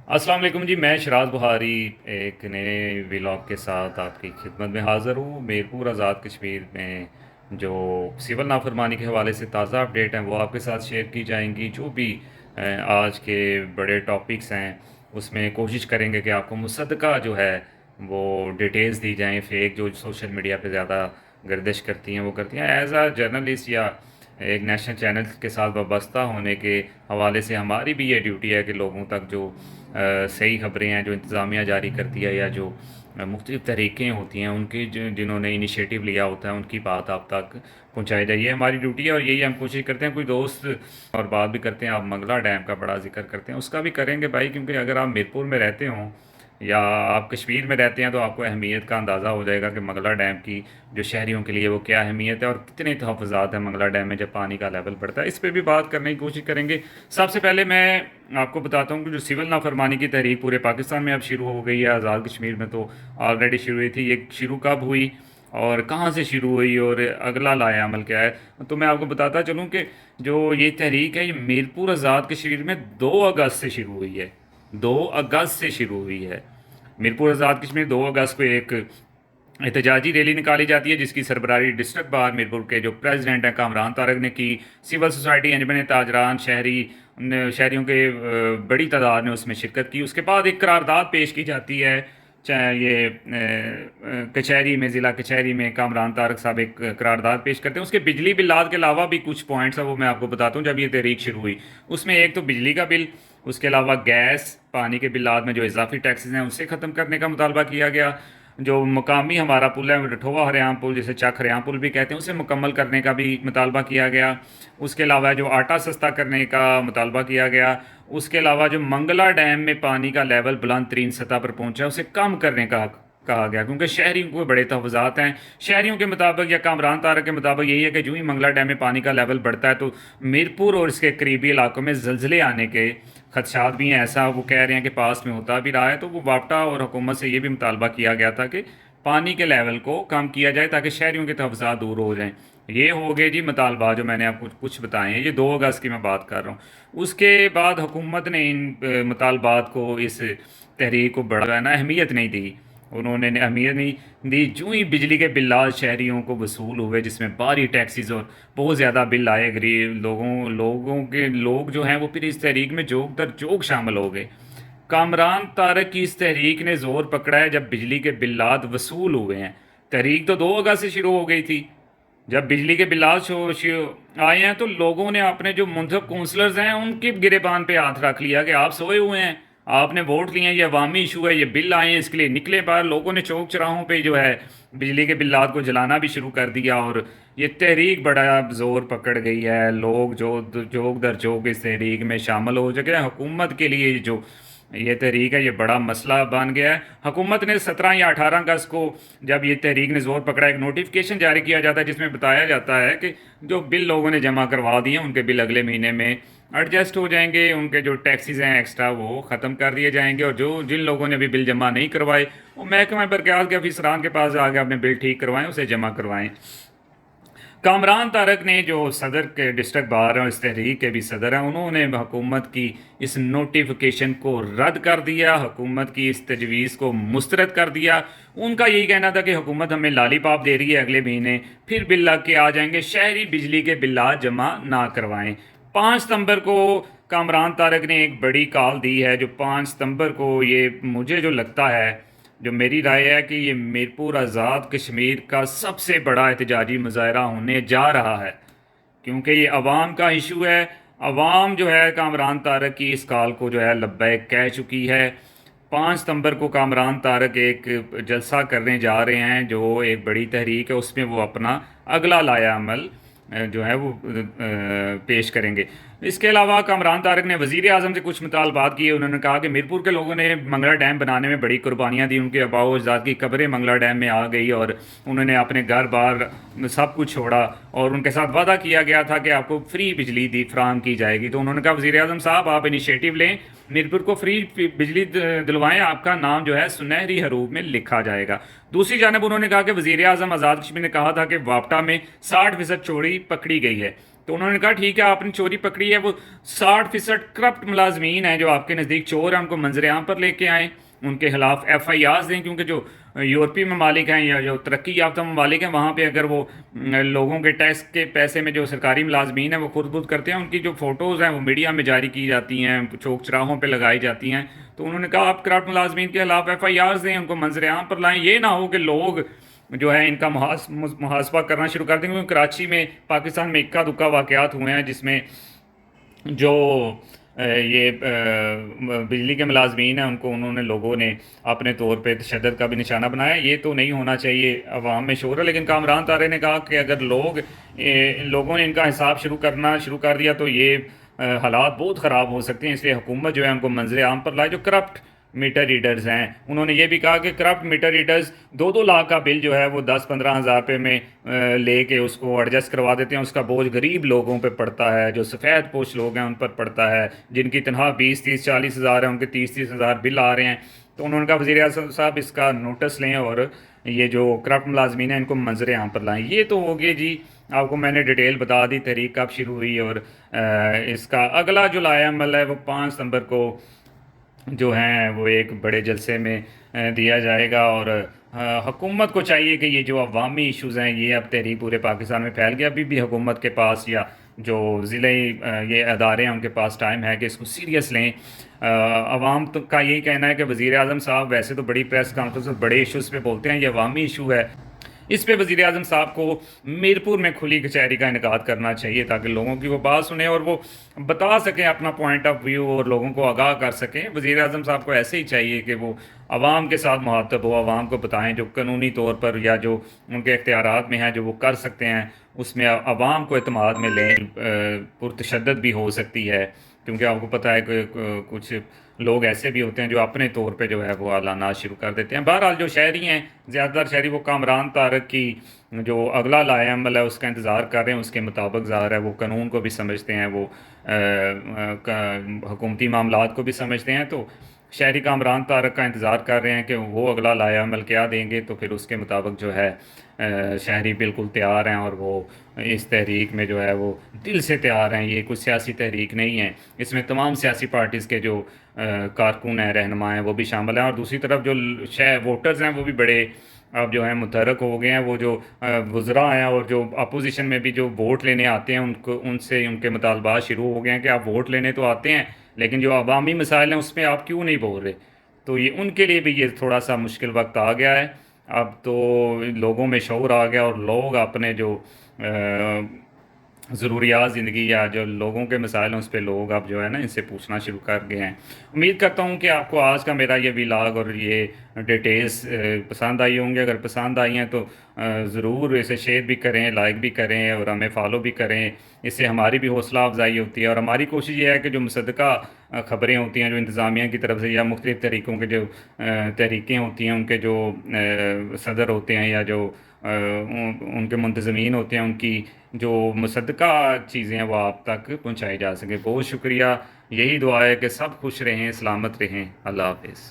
अस्सलाम वालेकुम जी। मैं शराज बुहारी एक नए व्लॉग के साथ आपकी खिदमत में हाज़िर हूँ। मीरपुर आज़ाद कश्मीर में जो सिविल नाफरमानी के हवाले से ताज़ा अपडेट हैं वो आपके साथ शेयर की जाएंगी। जो भी आज के बड़े टॉपिक्स हैं उसमें कोशिश करेंगे कि आपको मुसद्दक़ा जो है वो डिटेल्स दी जाएं। फेक जो सोशल मीडिया पे ज़्यादा गर्दिश करती हैं वो करती हैं। एज़ आ जर्नलिस्ट या एक नेशनल चैनल के साथ वाबस्ता होने के हवाले से हमारी भी ये ड्यूटी है कि लोगों तक जो सही खबरें हैं जो इंतज़ामिया जारी करती है या जो मुख्तलिफ़ तरीक़ें होती हैं उनकी जिन्होंने इनिशिएटिव लिया होता है उनकी बात आप तक पहुँचाई जाए, ये हमारी ड्यूटी है। और यही हम कोशिश करते हैं। कोई दोस्त और बात भी करते हैं, आप मंगला डैम का बड़ा जिक्र करते हैं, उसका भी करेंगे भाई, क्योंकि अगर आप मीरपुर में रहते हों या आप कश्मीर में रहते हैं तो आपको अहमियत का अंदाज़ा हो जाएगा कि मंगला डैम की जो शहरियों के लिए वो क्या अहमियत है और कितने तहफ़्फ़ुज़ात हैं मंगला डैम में जब पानी का लेवल बढ़ता है। इस पर भी बात करने की कोशिश करेंगे। सबसे पहले मैं आपको बताता हूँ कि जो सिविल नाफरमानी की तहरीक पूरे पाकिस्तान में अब शुरू हो गई है। आज़ाद कश्मीर में तो ऑलरेडी शुरू हुई थी। ये शुरू कब हुई और कहाँ से शुरू हुई और अगला लाया अमल क्या है, तो मैं आपको बताता चलूँ कि जो ये तहरीक है ये मीरपुर आज़ाद कश्मीर में 2 अगस्त से शुरू हुई है। 2 अगस्त से शुरू हुई है। मीरपुर आज़ाद कश्मीर 2 अगस्त को एक एहतजाजी रैली निकाली जाती है जिसकी सरबराही डिस्ट्रिक्ट बार मीरपुर के जो प्रेसिडेंट हैं कामरान तारक ने की। सिविल सोसाइटी अंजमन ताजरान शहरियों के बड़ी तादाद ने उसमें शिरकत की। उसके बाद एक करारदाद पेश की जाती है, चाहे ये कचहरी में, ज़िला कचहरी में कामरान तारक साहब एक करारदाद पेश करते हैं। उसके बिजली बिलात के अलावा भी कुछ पॉइंट्स हैं वो मैं आपको बताता हूँ। जब ये तहरीक शुरू हुई उसमें एक तो बिजली का बिल, उसके अलावा गैस, पानी के बिलात में जो इजाफी टैक्सेस हैं उससे ख़त्म करने का मुतालबा किया गया। जो मकामी हमारा पुल है रठोवा हरियाम पुल, जिसे चक हरियाम पुल भी कहते हैं, उसे मुकम्मल करने का भी मुतालबा किया गया। उसके अलावा जो आटा सस्ता करने का मुतालबा किया गया। उसके अलावा जो मंगला डैम में पानी का लेवल बुलंद तरीन सतह पर पहुंचा उसे कम करने का कहा गया, क्योंकि शहरियों को बड़े तहफ़्फ़ुज़ात हैं। शहरियों के मुताबिक या कामरान तारक के मुताबिक यही है कि जो ही मंगला डैम में पानी का लेवल बढ़ता है तो मीरपुर और इसके करीबी इलाकों में ज़लज़ले आने के खदशात भी हैं। ऐसा वो कह रहे हैं कि पास में होता भी रहा है। तो वो वापटा और हुकूमत से ये भी मुतालबा किया गया था कि पानी के लेवल को कम किया जाए ताकि शहरियों के तहफ़्फ़ुज़ात दूर हो जाएँ। ये हो गए जी मुतालबा जो मैंने आपको कुछ बताए हैं। ये 2 अगस्त की मैं बात कर रहा हूँ। उसके बाद हुकूमत ने इन मुतालबात को, इस तहरीक को बड़ा ना अहमियत नहीं दी। उन्होंने अहमियत नहीं दी। जो ही बिजली के बिल्लात शहरियों को वसूल हुए जिसमें भारी टैक्सेस और बहुत ज़्यादा बिल आए, गरीब लोग जो हैं वो फिर इस तहरीक में जोक दर जोक शामिल हो गए। कामरान तारक की इस तहरीक ने ज़ोर पकड़ा है जब बिजली के बिल्लात वसूल हुए हैं। तहरीक तो 2 अगस्त से शुरू हो गई थी। जब बिजली के बिल्लात आए हैं तो लोगों ने अपने जो मुंतखब काउंसलर्स हैं उनके गिरेबान पे हाथ रख लिया कि आप सोए हुए हैं, आपने वोट लिए हैं, ये अवामी इशू है, ये बिल आए हैं, इसके लिए निकले बाहर। लोगों ने चौक चौराहों पे जो है बिजली के बिल्लात को जलाना भी शुरू कर दिया और ये तहरीक बड़ा ज़ोर पकड़ गई है। लोग जो जोक दर जोक इस तहरीक में शामिल हो चुके हैं। हुकूमत के लिए जो ये तहरीक है ये बड़ा मसला बन गया है। हुकूमत ने 17 या 18 अगस्त को जब ये तहरीक ने ज़ोर पकड़ा, एक नोटिफिकेशन जारी किया जाता है जिसमें बताया जाता है कि जो बिल लोगों ने जमा करवा दिए उनके बिल अगले महीने में एडजस्ट हो जाएंगे। उनके जो टैक्सेस हैं एक्स्ट्रा वो ख़त्म कर दिए जाएंगे और जो जिन लोगों ने अभी बिल जमा नहीं करवाए वो महकमा बरक़यात के अफसरान के पास आके अपने बिल ठीक करवाएं, उसे जमा करवाएं। कामरान तारक ने जो सदर के डिस्ट्रिक्ट बार हैं, इस तहरीक के भी सदर हैं, उन्होंने हुकूमत की इस नोटिफिकेशन को रद्द कर दिया, हुकूमत की इस तजवीज़ को मुस्तरद कर दिया। उनका यही कहना था कि हुकूमत हमें लालीपॉप दे रही है, अगले महीने फिर बिल लग के आ जाएंगे, शहरी बिजली के बिल्लात जमा ना करवाएं। 5 सितंबर को कामरान तारक ने एक बड़ी कॉल दी है। जो 5 सितंबर को, ये मुझे जो लगता है, जो मेरी राय है कि ये मीरपुर आज़ाद कश्मीर का सबसे बड़ा एहतजाजी मुजाहरा होने जा रहा है, क्योंकि ये अवाम का इशू है। अवाम जो है कामरान तारक की इस कॉल को जो है लब्बैक कह चुकी है। 5 सितंबर को कामरान तारक एक जलसा करने जा रहे हैं जो एक बड़ी तहरीक है, उसमें वो अपना अगला लाया अमल जो है वो पेश करेंगे। इसके अलावा कामरान तारक ने वज़ीर आज़म से कुछ मुतालबात किए। उन्होंने कहा कि मीरपुर के लोगों ने मंगला डैम बनाने में बड़ी कुर्बानियाँ दी, उनके आबाओ अजदाद की कब्रें मंगला डैम में आ गई और उन्होंने अपने घर बार सब कुछ छोड़ा और उनके साथ वादा किया गया था कि आपको फ्री बिजली दी फराहम की जाएगी। तो उन्होंने कहा वज़ीर आज़म साहब आप इनिशिएटिव लें, मीरपुर को फ्री बिजली दिलवाएं, आपका नाम जो है सुनहरी हरूफ में लिखा जाएगा। दूसरी जानब उन्होंने कहा कि वज़ीर आज़म आज़ाद कश्मीर ने कहा था कि वापटा में 60% चोरी पकड़ी गई है। تو انہوں نے کہا ٹھیک ہے آپ نے چوری پکڑی ہے، وہ 60% کرپٹ ملازمین ہیں جو آپ کے نزدیک چور ہیں، ان کو منظر عام پر لے کے آئیں، ان کے خلاف ایف آئی آرز دیں، کیونکہ جو یورپی ممالک ہیں یا جو ترقی یافتہ ممالک ہیں وہاں پہ اگر وہ لوگوں کے ٹیکس کے پیسے میں جو سرکاری ملازمین ہیں وہ خود بخود کرتے ہیں، ان کی جو فوٹوز ہیں وہ میڈیا میں جاری کی جاتی ہیں، چوک چراہوں پہ لگائی جاتی ہیں، تو انہوں نے کہا آپ کرپٹ ملازمین کے خلاف ایف آئی آرز دیں، ان کو منظر عام پر لائیں، یہ نہ ہو کہ لوگ جو ہے ان کا محاسبہ کرنا شروع کر دیں گے، کیونکہ کراچی میں پاکستان میں اکا دکا واقعات ہوئے ہیں جس میں جو یہ بجلی کے ملازمین ہیں ان کو انہوں نے لوگوں نے اپنے طور پہ تشدد کا بھی نشانہ بنایا، یہ تو نہیں ہونا چاہیے، عوام میں شور ہے، لیکن کامران طارق نے کہا کہ اگر لوگوں نے ان کا حساب شروع کر دیا تو یہ حالات بہت خراب ہو سکتے ہیں، اس لیے حکومت جو ہے ان کو منظر عام پر لائے جو کرپٹ میٹر ریڈرز ہیں۔ انہوں نے یہ بھی کہا کہ کرپٹ میٹر ریڈرز 2-2 لاکھ کا بل جو ہے وہ 10-15 ہزار روپے میں لے کے اس کو ایڈجسٹ کروا دیتے ہیں، اس کا بوجھ غریب لوگوں پہ پڑتا ہے، جو سفید پوش لوگ ہیں ان پر پڑتا ہے، جن کی تنخواہ 20-30-40 ہزار ہے، ان کے 30-30 ہزار بل آ رہے ہیں۔ تو انہوں نے کہا وزیر اعظم صاحب اس کا نوٹس لیں اور یہ جو کرپٹ ملازمین ہیں ان کو منظر عام پر لائیں۔ یہ تو ہو گئی جی، آپ کو میں نے ڈیٹیل بتا دی تحریک کب شروع ہوئی، اور اس کا اگلا جو لائحہ عمل ہے وہ 5 ستمبر کو جو ہیں وہ ایک بڑے جلسے میں دیا جائے گا، اور حکومت کو چاہیے کہ یہ جو عوامی ایشوز ہیں یہ اب تحریک پورے پاکستان میں پھیل گیا، ابھی بھی حکومت کے پاس یا جو ضلعی یہ ادارے ہیں ان کے پاس ٹائم ہے کہ اس کو سیریس لیں۔ عوام کا یہی کہنا ہے کہ وزیر اعظم صاحب ویسے تو بڑی پریس کانفرنس اور بڑے ایشوز پہ بولتے ہیں، یہ عوامی ایشو ہے، اس پہ وزیر اعظم صاحب کو میرپور میں کھلی کچہری کا انعقاد کرنا چاہیے تاکہ لوگوں کی وہ بات سنیں اور وہ بتا سکیں اپنا پوائنٹ آف ویو اور لوگوں کو آگاہ کر سکیں۔ وزیر اعظم صاحب کو ایسے ہی چاہیے کہ وہ عوام کے ساتھ مخاطب ہو، عوام کو بتائیں جو قانونی طور پر یا جو ان کے اختیارات میں ہیں جو وہ کر سکتے ہیں، اس میں عوام کو اعتماد میں لیں۔ پرتشدد بھی ہو سکتی ہے کیونکہ آپ کو پتہ ہے کہ کچھ لوگ ایسے بھی ہوتے ہیں جو اپنے طور پہ جو ہے وہ اعلانات شروع کر دیتے ہیں۔ بہرحال جو شہری ہیں، زیادہ تر شہری وہ کامران طارق کی جو اگلا لائحہ عمل ہے اس کا انتظار کر رہے ہیں، اس کے مطابق ظاہر ہے وہ قانون کو بھی سمجھتے ہیں، وہ حکومتی معاملات کو بھی سمجھتے ہیں، تو شہری کامران طارق کا انتظار کر رہے ہیں کہ وہ اگلا لائحہ عمل کیا دیں گے، تو پھر اس کے مطابق جو ہے شہری بالکل تیار ہیں، اور وہ اس تحریک میں جو ہے وہ دل سے تیار ہیں۔ یہ کوئی سیاسی تحریک نہیں ہے، اس میں تمام سیاسی پارٹیز کے جو کارکن ہیں، رہنما ہیں، وہ بھی شامل ہیں، اور دوسری طرف جو ووٹرز ہیں وہ بھی بڑے اب جو ہیں متحرک ہو گئے ہیں۔ وہ جو وزراء ہیں اور جو اپوزیشن میں بھی جو ووٹ لینے آتے ہیں ان سے ان کے مطالبات شروع ہو گئے ہیں کہ آپ ووٹ لینے تو آتے ہیں لیکن جو عوامی مسائل ہیں اس میں آپ کیوں نہیں بول رہے، تو یہ ان کے لیے بھی یہ تھوڑا سا مشکل وقت آ گیا ہے۔ اب تو لوگوں میں شعور آ گیا اور لوگ اپنے جو ضروریات زندگی یا جو لوگوں کے مسائل ہیں اس پہ لوگ اب جو ہے نا ان سے پوچھنا شروع کر گئے ہیں۔ امید کرتا ہوں کہ آپ کو آج کا میرا یہ ولاگ اور یہ ڈیٹیلز پسند آئی ہوں گے۔ اگر پسند آئی ہیں تو ضرور اسے شیئر بھی کریں، لائک بھی کریں اور ہمیں فالو بھی کریں، اس سے ہماری بھی حوصلہ افزائی ہوتی ہے، اور ہماری کوشش یہ ہے کہ جو مصدقہ خبریں ہوتی ہیں جو انتظامیہ کی طرف سے یا مختلف طریقوں کے جو تحریکیں ہوتی ہیں ان کے جو صدر ہوتے ہیں یا جو ان کے منتظمین ہوتے ہیں ان کی جو مصدقہ چیزیں ہیں وہ آپ تک پہنچائی جا سکیں۔ بہت شکریہ، یہی دعا ہے کہ سب خوش رہیں، سلامت رہیں۔ اللہ حافظ۔